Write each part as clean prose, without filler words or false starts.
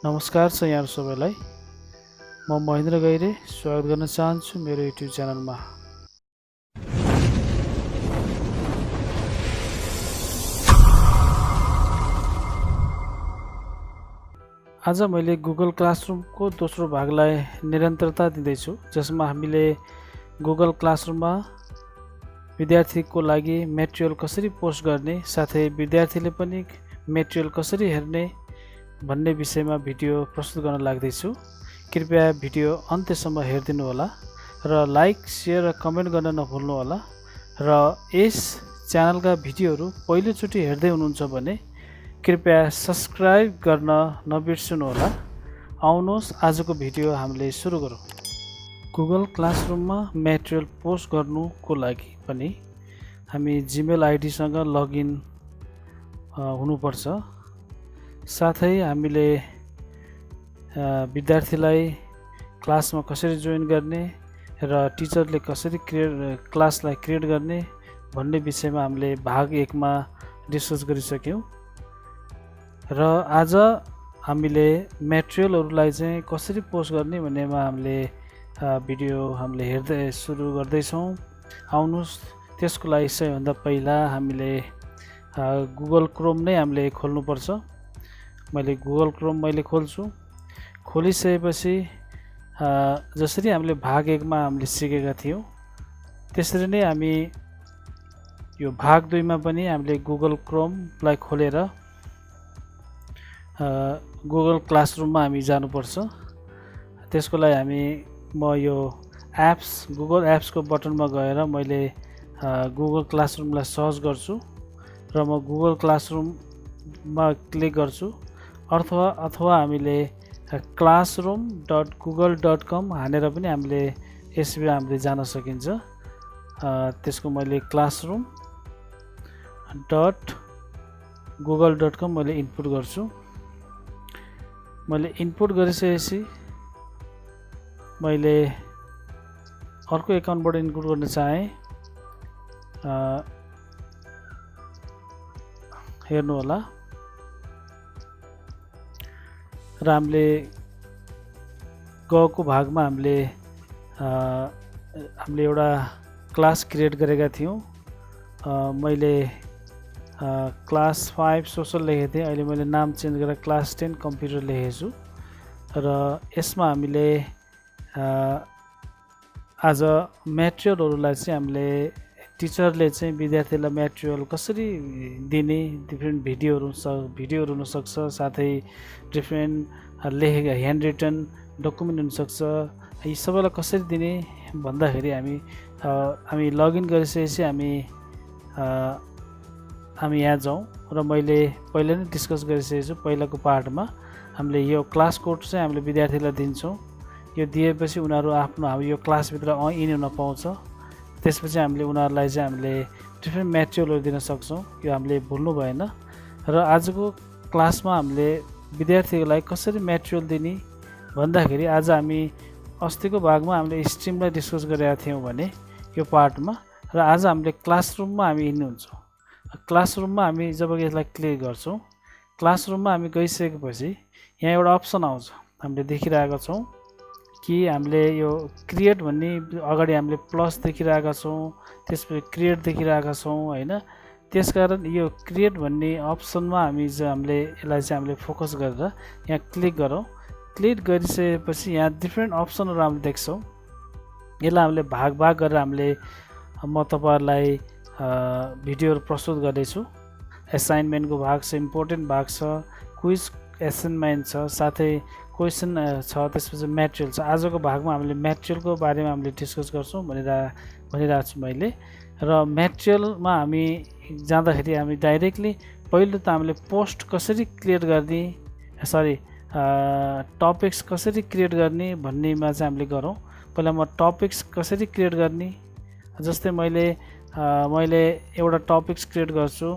नमस्कार छ यहाँ सबैलाई। म महेन्द्र गैरे स्वागत गर्न चाहन्छु मेरो युट्युब च्यानलमा। आज मैले गुगल क्लासरुमको दोस्रो भागलाई निरन्तरता दिँदैछु, जसमा हामीले गुगल क्लासरुममा विद्यार्थीको लागि मेटेरियल कसरी पोस्ट गर्ने, साथै विद्यार्थीले पनि मेटेरियल कसरी हेर्ने भन्ने विषयमा भिडियो प्रस्तुत गर्न लाग्दैछु। कृपया भिडियो अन्त्यसम्म हेरिदिनु होला र लाइक, शेयर र कमेन्ट गर्न नभुल्नु होला। र यस च्यानलका भिडियोहरू पहिलोचोटि हेर्दै हुनुहुन्छ भने कृपया सब्स्क्राइब गर्न नबिर्सनु होला। आउनुहोस् आजको भिडियो हामीले सुरु गरौँ। गुगल क्लासरुममा मेटेरियल पोस्ट गर्नुको लागि पनि हामी जीमेल आइडीसँग लगइन हुनुपर्छ। साथै हामीले विद्यार्थीलाई क्लासमा कसरी जोइन गर्ने र टिचरले कसरी क्लासलाई क्रिएट गर्ने भन्ने विषयमा हामीले भाग 1 मा डिस्कस गरिसक्यौँ। र आज हामीले मेटेरियलहरूलाई चाहिँ कसरी पोस्ट गर्ने भन्नेमा हामीले भिडियो हेर्दै सुरु गर्दैछौँ। आउनुहोस्, त्यसको लागि सबैभन्दा पहिला हामीले गुगल क्रोम नै हामीले खोल्नुपर्छ। मैले गुगल क्रोम खोल्छु। खोलिसकेपछि जसरी हामीले भाग 1 मा हामीले सिकेका थियौँ त्यसरी नै हामी यो भाग 2 मा पनि हामीले गुगल क्रोमलाई खोलेर गुगल क्लासरुममा हामी जानुपर्छ। त्यसको लागि म यो गुगल एप्सको बटनमा गएर मैले गुगल क्लासरुमलाई सर्च गर्छु र म गुगल क्लासरुममा क्लिक गर्छु। अथवा हामीले classroom.google.com हानेर पनि हामीले यसमा हामीले जान सकिन्छ। त्यसको मैले classroom.google.com मैले इनपुट गर्छु। मैले इनपुट गरिसकेपछि मैले अर्को एकाउन्टबाट इनपुट गर्न चाहे। हेर्नु होला र हामीले गएको भागमा हामीले एउटा क्लास क्रिएट गरेका थियौँ। मैले क्लास 5 सोसल लेखेको थिएँ। अहिले मैले नाम चेन्ज गरेर क्लास 10 कम्प्युटर लेखेको छु। र यसमा हामीले आज मेटेरियलहरूलाई चाहिँ हामीले टिचरले चाहिँ विद्यार्थीलाई मेटेरियल कसरी दिने, डिफ्रेन्ट भिडियोहरू हुनसक्छ, साथै डिफ्रेन्ट लेखेका ह्यान्ड रिटन डकुमेन्ट हुनसक्छ। यी सबैलाई कसरी दिने भन्दाखेरि हामी लगइन गरिसकेपछि हामी यहाँ जाउँ र मैले पहिला नै डिस्कस गरिसकेको छु। पहिलाको पार्टमा हामीले यो क्लास कोड चाहिँ हामीले विद्यार्थीलाई दिन्छौँ। यो दिएपछि उनीहरू आफ्नो यो क्लासभित्र इन हुन पाउँछ। त्यसपछि हामीले उनीहरूलाई चाहिँ हामीले डिफ्रेन्ट मेटेरियलहरू दिन सक्छौँ। यो हामीले भुल्नु भएन। र आजको क्लासमा हामीले विद्यार्थीलाई कसरी मेटेरियल दिने भन्दाखेरि आज हामी अस्तिको भागमा हामीले स्ट्रिमलाई डिस्कस गरेका थियौँ भने यो पार्टमा, र आज हामीले क्लासरुममा हामी हिँड्नुहुन्छौँ। क्लासरुममा हामी जब यसलाई क्लिक गर्छौँ, क्लासरुममा हामी गइसकेपछि यहाँ एउटा अप्सन आउँछ। हामीले देखिरहेका छौँ कि हामीले यो क्रिएट भन्ने अगाडि हामीले प्लस देखिरहेका छौँ, त्यसपछि क्रिएट देखिरहेका छौँ हैन। त्यसकारण यो क्रिएट भन्ने अप्सनमा हामीले यसलाई चाहिँ हामीले फोकस गरेर यहाँ क्लिक गरौँ। क्लिक गरिसकेपछि यहाँ डिफ्रेन्ट अप्सनहरू हामीले देख्छौँ। यसलाई हामीले भाग गरेर म तपाईहरुलाई भिडियोहरू प्रस्तुत गर्दैछु। असाइनमेन्टको भाग छ, इम्पोर्टेन्ट भाग छ, क्विज असाइनमेन्ट छ, साथै क्वेसन छ, त्यसपछि मेटेरियल छ। आजको भागमा हामीले मेटेरियलको बारेमा हामीले डिस्कस गर्छौँ भनिरहेको छु मैले। र मेटेरियलमा हामी जाँदाखेरि हामी डाइरेक्टली पहिलो त हामीले पोस्ट कसरी क्रिएट गर्ने, टपिक्स कसरी क्रिएट गर्ने भन्नेमा चाहिँ हामीले गरौँ। पहिला म टपिक्स कसरी क्रिएट गर्ने, जस्तै मैले एउटा टपिक्स क्रिएट गर्छु,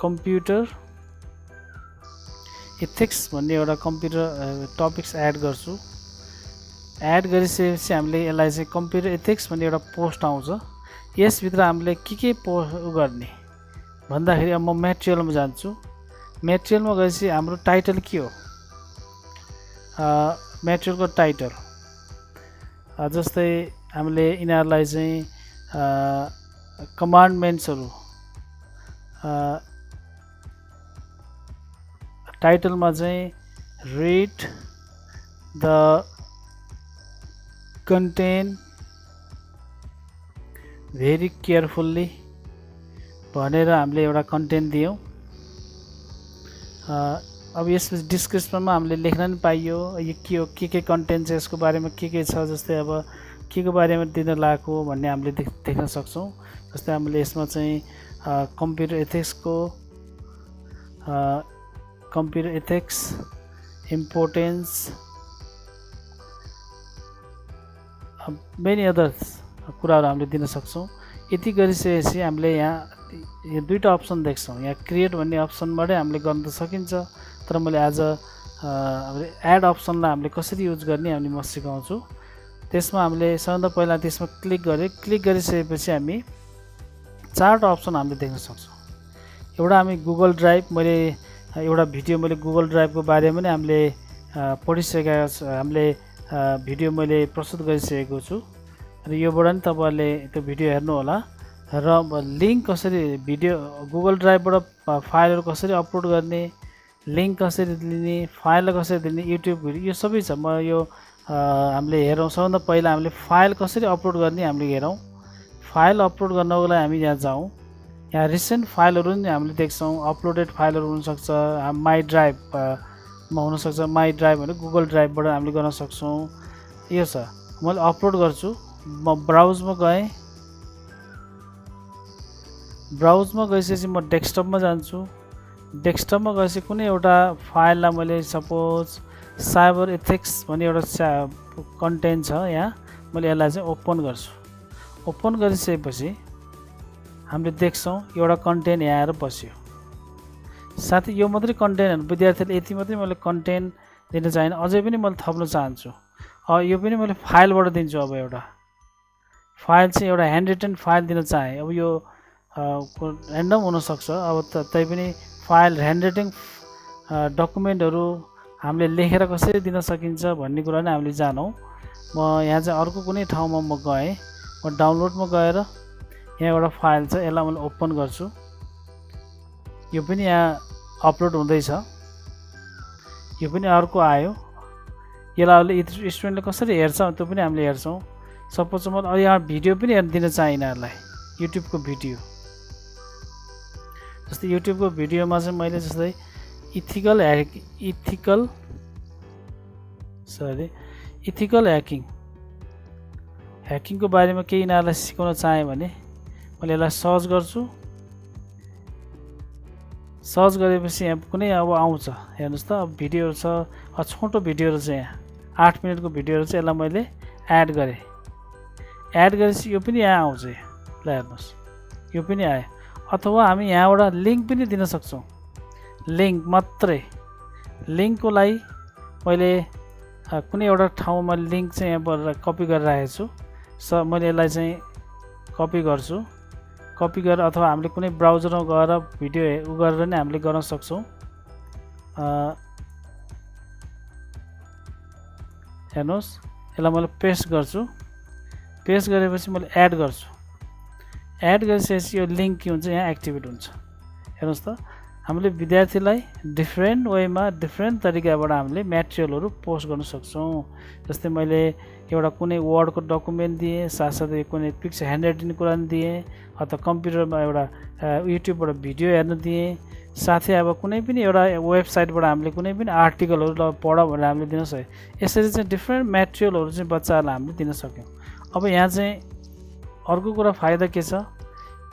कम्प्युटर इथिक्स भन्ने एउटा कम्प्युटर टपिक्स एड गर्छु। एड गरिसकेपछि हामीले यसलाई चाहिँ कम्प्युटर इथिक्स भन्ने एउटा पोस्ट आउँछ। यसभित्र हामीले के पोस्ट गर्ने भन्दाखेरि अब म मेटेरियलमा जान्छु। मेटेरियलमा गएपछि हाम्रो टाइटल के हो, मेटेरियलको टाइटल जस्तै हामीले यिनीहरूलाई चाहिँ कमान्डमेन्ट्सहरू टाइटलमा चाहिँ read the content very carefully भनेर हामीले एउटा कन्टेन्ट दियौँ। अब यसपछि डिस्क्रिप्सनमा हामीले लेख्न पनि पाइयो यो के हो, के कन्टेन्ट छ, यसको बारेमा के छ, जस्तै अब के को बारेमा दिन लागेको भन्ने हामीले देख्न सक्छौँ। जस्तै हामीले यसमा चाहिँ computer ethics importance many others कुराहरू हामीले दिन सक्छौँ। यति गरिसकेपछि हामीले यहाँ यो दुईटा अप्सन देख्छौँ। यहाँ क्रिएट भन्ने अप्सनबाटै हामीले गर्न त सकिन्छ, तर मैले आज एड अप्सनलाई हामीले कसरी युज गर्ने हामी म सिकाउँछु। त्यसमा हामीले सबभन्दा पहिला त्यसमा क्लिक गरिसकेपछि हामी चारवटा अप्सन हामीले देख्न सक्छौँ। एउटा हामी गुगल ड्राइभ, मैले एउटा भिडियो मैले गुगल ड्राइभको बारेमा नै हामीले पढिसकेका हामीले भिडियो मैले प्रस्तुत गरिसकेको छु र योबाट नि तपाईँहरूले त्यो भिडियो हेर्नु होला। र लिङ्क कसरी भिडियो गुगल ड्राइभबाट फाइलहरू कसरी अपलोड गर्ने, लिङ्क कसरी दिने, फाइललाई कसरी दिने, युट्युब भिडियो यो सबै छ। म यो हामीले हेरौँ। सबभन्दा पहिला हामीले फाइल कसरी अपलोड गर्ने हामीले हेरौँ। फाइल अपलोड गर्नको लागि हामी यहाँ जाउँ। यहाँ रिसेन्ट फाइलहरू नि हामीले देख्छौँ। अपलोडेड फाइलहरू हुनसक्छ, माई ड्राइभमा हुनसक्छ। माई ड्राइभ भने गुगल ड्राइभबाट हामीले गर्न सक्छौँ। यो छ, मैले अपलोड गर्छु। म ब्राउजमा गएँ। ब्राउजमा गएपछि म डेस्कटपमा जान्छु। डेस्कटपमा गएपछि कुनै एउटा फाइललाई मैले सपोज साइबर एथिक्स भन्ने एउटा कन्टेन्ट छ यहाँ, मैले यसलाई चाहिँ ओपन गर्छु। ओपन गरिसकेपछि हामीले देख्छौँ एउटा कन्टेन्ट यहाँ आएर बस्यो। साथै यो मात्रै कन्टेन्ट विद्यार्थीले यति मात्रै मैले कन्टेन्ट दिन चाहेन, अझै पनि मैले थप्न चाहन्छु। यो पनि मैले फाइलबाट दिन्छु। अब एउटा फाइल चाहिँ एउटा ह्यान्ड रिटन फाइल दिन चाहेँ। अब यो ऱ्यान्डम हुनसक्छ। अब तैपनि फाइल ह्यान्ड रिटन डकुमेन्टहरू हामीले लेखेर कसरी दिन सकिन्छ भन्ने कुरा नै हामीले जानौँ। म यहाँ चाहिँ अर्को कुनै ठाउँमा म गएँ। म डाउनलोडमा गएर यहाँ एउटा फाइल छ, यसलाई मैले ओपन गर्छु। यो पनि यहाँ अपलोड हुँदैछ। यो पनि अर्को आयो। यसलाई अहिले स्टुडेन्टले कसरी हेर्छ त्यो पनि हामीले हेर्छौँ। सपोज म यहाँ भिडियो पनि दिन चाहेँ यिनीहरूलाई, युट्युबको भिडियो। जस्तै युट्युबको भिडियोमा चाहिँ मैले जस्तै इथिकल ह्याकिङको बारेमा केही यिनीहरूलाई सिकाउन चाहेँ भने मैले यसलाई सर्च गर्छु। सर्च गरेपछि यहाँ कुनै अब आउँछ, हेर्नुहोस् त। अब भिडियोहरू छ, छोटो भिडियोहरू छ। यहाँ 8 मिनटको भिडियोहरू चाहिँ यसलाई मैले एड गरेँ। एड गरेपछि यो पनि यहाँ आउँछ। ल हेर्नुहोस्, यो पनि आयो। अथवा हामी यहाँबाट लिङ्क पनि दिन सक्छौँ। लिङ्क मात्रै, लिङ्कको लागि मैले कुनै एउटा ठाउँमा लिङ्क चाहिँ यहाँबाट कपी गरेर राखेको छु। मैले यसलाई चाहिँ कपी गर्छु। कपी गरेर अथवा हामीले कुनै ब्राउजरमा गएर भिडियो गरेर नै हामीले गर्न सक्छौँ। हेर्नुहोस्, यसलाई मैले पेस्ट गर्छु। पेस्ट गरेपछि मैले एड गर्छु। एड गरिसकेपछि यो लिङ्क के हुन्छ, यहाँ एक्टिभेट हुन्छ। हेर्नुहोस् त, हामीले विद्यार्थीलाई डिफ्रेन्ट वेमा डिफ्रेन्ट तरिकाबाट हामीले मेटेरियलहरू पोस्ट गर्न सक्छौँ। जस्तै मैले एउटा कुनै वर्डको डकुमेन्ट दिएँ, साथसाथै कुनै पिक्चर ह्यान्ड राइटिङ कुरा पनि दिएँ, अथवा कम्प्युटरमा एउटा युट्युबबाट भिडियो हेर्न दिएँ। साथै अब कुनै पनि एउटा वेबसाइटबाट हामीले कुनै पनि आर्टिकलहरू पढ भनेर हामीले दिन सक्यौँ। यसरी चाहिँ डिफ्रेन्ट मेटेरियलहरू चाहिँ बच्चाहरूलाई हामीले दिन सक्यौँ। अब यहाँ चाहिँ अर्को कुरा फाइदा के छ,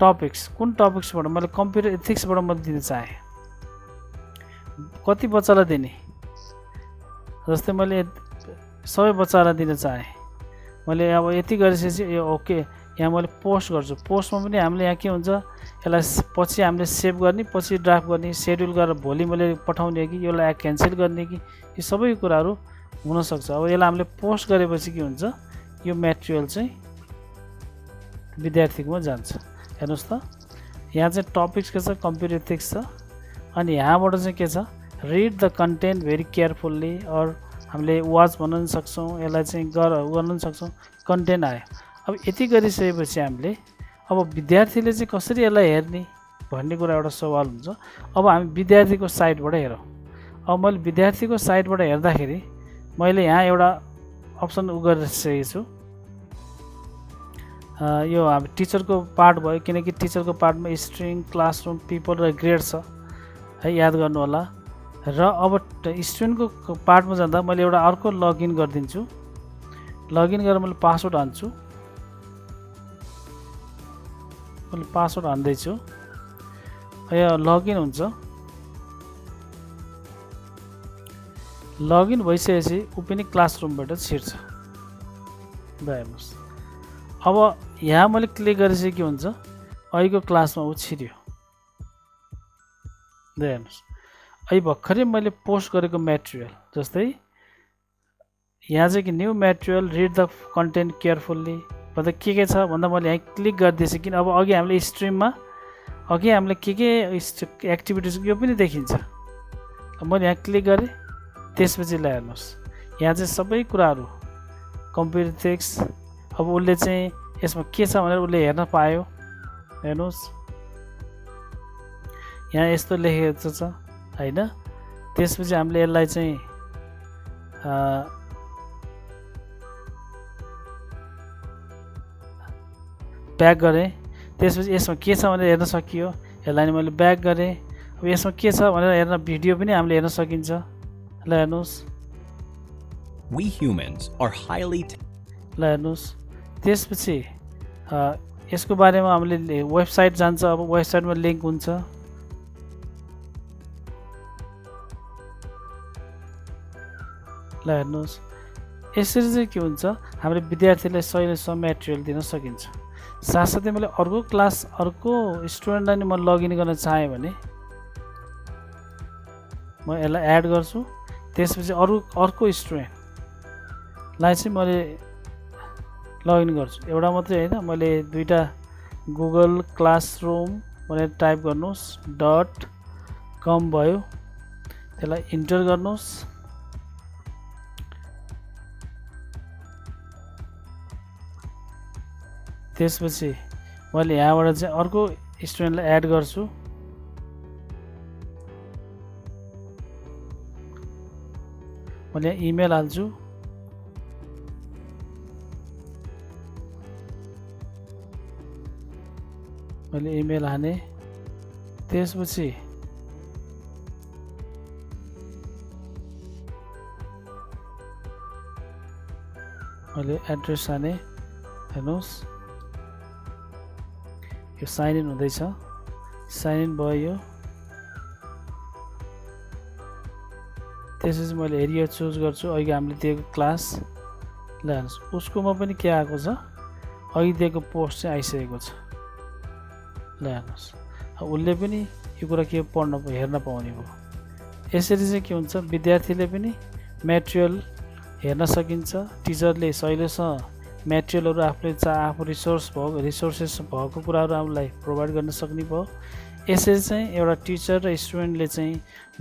टपिक्स। कुन टपिक्सबाट मैले कम्प्युटर एथिक्सबाट मैले दिन चाहेँ, कति बच्चालाई दिने। जस्तै मैले सबै बच्चालाई दिन चाहेँ। मैले अब यति गरिसकेपछि यो ओके, यहाँ मैले पोस्ट गर्छु। पोस्टमा पनि हामीले यहाँ के हुन्छ, यसलाई पछि हामीले सेभ गर्ने, पछि ड्राफ्ट गर्ने, सेड्युल गरेर भोलि मैले पठाउने कि यसलाई क्यान्सल गर्ने कि, यो सबै कुराहरू हुनसक्छ। अब यसलाई हामीले पोस्ट गरेपछि के हुन्छ, यो मेटेरियल चाहिँ विद्यार्थीकोमा जान्छ। हेर्नुहोस् त, यहाँ चाहिँ टपिक्स के छ, कम्प्युटर एथिक्स छ। अनि यहाँबाट चाहिँ के छ read the content very carefully or हामीले वाच भन्न पनि सक्छौँ यसलाई चाहिँ गर्न पनि सक्छौँ कन्टेन्ट आयो अब यति गरिसकेपछि हामीले अब विद्यार्थीले चाहिँ कसरी यसलाई हेर्ने भन्ने कुरा एउटा सवाल हुन्छ अब हामी विद्यार्थीको साइडबाट हेरौँ अब मैले विद्यार्थीको साइडबाट हेर्दाखेरि मैले यहाँ एउटा अप्सन गरिसकेको छु यो हामी टिचरको पार्ट भयो किनकि टिचरको पार्टमा स्ट्रिङ क्लासरुम पिपल र ग्रेड छ है याद गर्नु होला र अब स्टुडेन्टको पार्टमा जाँदा मैले एउटा अर्को लगइन गरिदिन्छु लगइन गरेर मैले पासवर्ड हान्छु मैले पासवर्ड हान्दैछु यो लगइन हुन्छ लगइन भइसकेपछि ऊ पनि क्लासरुमबाट छिर्छ हेर्नुहोस् अब यहाँ मैले क्लिक गरेपछि के हुन्छ अहिलेको क्लासमा ऊ छिर्यो हेर्नुहोस् अहिले भर्खरै मैले पोस्ट गरेको मेटेरियल जस्तै यहाँ चाहिँ कि new material read the content carefully भन्दा के छ भन्दा मैले यहाँ क्लिक गरिदिएछु किन अब अघि हामीले स्ट्रिममा अघि हामीले के एक्टिभिटिज यो पनि देखिन्छ मैले यहाँ क्लिक गरेँ त्यसपछि ल हेर्नुहोस् यहाँ चाहिँ सबै कुराहरू कम्प्युटर टेक्स्ट अब उसले चाहिँ यसमा के छ भनेर उसले हेर्न पायो हेर्नुहोस् यहाँ यस्तो लेखेको छ हैन त्यसपछि हामीले यसलाई चाहिँ ब्याक गरेँ त्यसपछि यसमा के छ भनेर हेर्न सकियो यसलाई मैले ब्याक गरेँ अब यसमा के छ भनेर हेर्न भिडियो पनि हामीले हेर्न सकिन्छ ल हेर्नुहोस् We humans are highly ल हेर्नुहोस् त्यसपछि यसको बारेमा हामीले वेबसाइट जान्छ अब वेबसाइटमा लिङ्क हुन्छ ल हेर्नुहोस् यसरी चाहिँ के हुन्छ हामीले विद्यार्थीलाई सहिलेसम्म मेटेरियल दिन सकिन्छ साथसाथै मैले अर्को क्लास अर्को स्टुडेन्टलाई नि म लगइन गर्न चाहेँ भने म यसलाई एड गर्छु त्यसपछि अर्को स्टुडेन्टलाई चाहिँ मैले लगइन गर्छु एउटा मात्रै होइन मैले दुईटा गुगल क्लासरुम भनेर टाइप गर्नुहोस् .com भयो त्यसलाई इन्टर गर्नुहोस् त्यसपछि मैले यहाँबाट चाहिँ अर्को स्टुडेन्टलाई एड गर्छु मैले इमेल हाल्छु मैले इमेल हाने त्यसपछि मैले एड्रेस हाने हेर्नुहोस् यो साइन इन हुँदैछ साइन इन भयो त्यसपछि मैले एरिया चुज गर्छु अघि हामीले दिएको क्लास ल हेर्नुहोस् उसकोमा पनि के आएको छ अघि दिएको पोस्ट चाहिँ आइसकेको छ ल हेर्नुहोस् उसले पनि यो कुरा के पढ्न हेर्न पाउने भयो यसरी चाहिँ के हुन्छ विद्यार्थीले पनि मेटेरियल हेर्न सकिन्छ टिचरले सहिलेसँग मेटेरियलहरू आफूले आफू रिसोर्सेस भएको कुराहरू आफूलाई प्रोभाइड गर्न सक्ने भयो यसरी चाहिँ एउटा टिचर र स्टुडेन्टले चाहिँ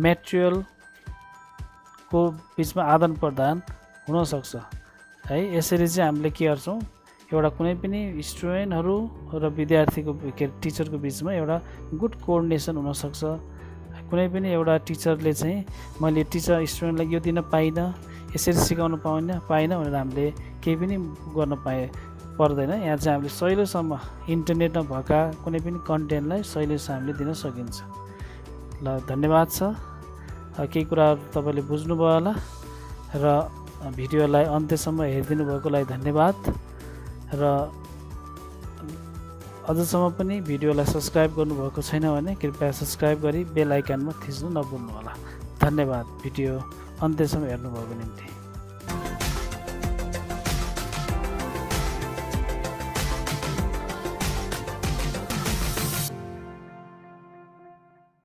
मेटेरियलको बिचमा आदान प्रदान हुनसक्छ है यसरी चाहिँ हामीले के गर्छौँ एउटा कुनै पनि स्टुडेन्टहरू र विद्यार्थीको टिचरको बिचमा एउटा गुड कोअर्डिनेसन हुनसक्छ कुनै पनि एउटा टिचरले चाहिँ मैले टिचर स्टुडेन्टलाई यो दिन पाइनँ यसरी सिकाउन पाइनँ भनेर हामीले केही पनि गर्न पर्दैन यहाँ चाहिँ हामीले सहिलेसम्म इन्टरनेटमा भएका कुनै पनि कन्टेन्टलाई सहिलेसम्म हामीले दिन सकिन्छ ल धन्यवाद छ केही कुराहरू तपाईँले बुझ्नुभयो होला र भिडियोलाई अन्त्यसम्म हेरिदिनु भएको लागि धन्यवाद र अझसम्म पनि भिडियोलाई सब्स्क्राइब गर्नुभएको छैन भने कृपया सब्स्क्राइब गरी बेल आइकनमा थिच्नु नभुल्नु होला धन्यवाद भिडियो अन्त्यसम्म हेर्नुभएको निम्ति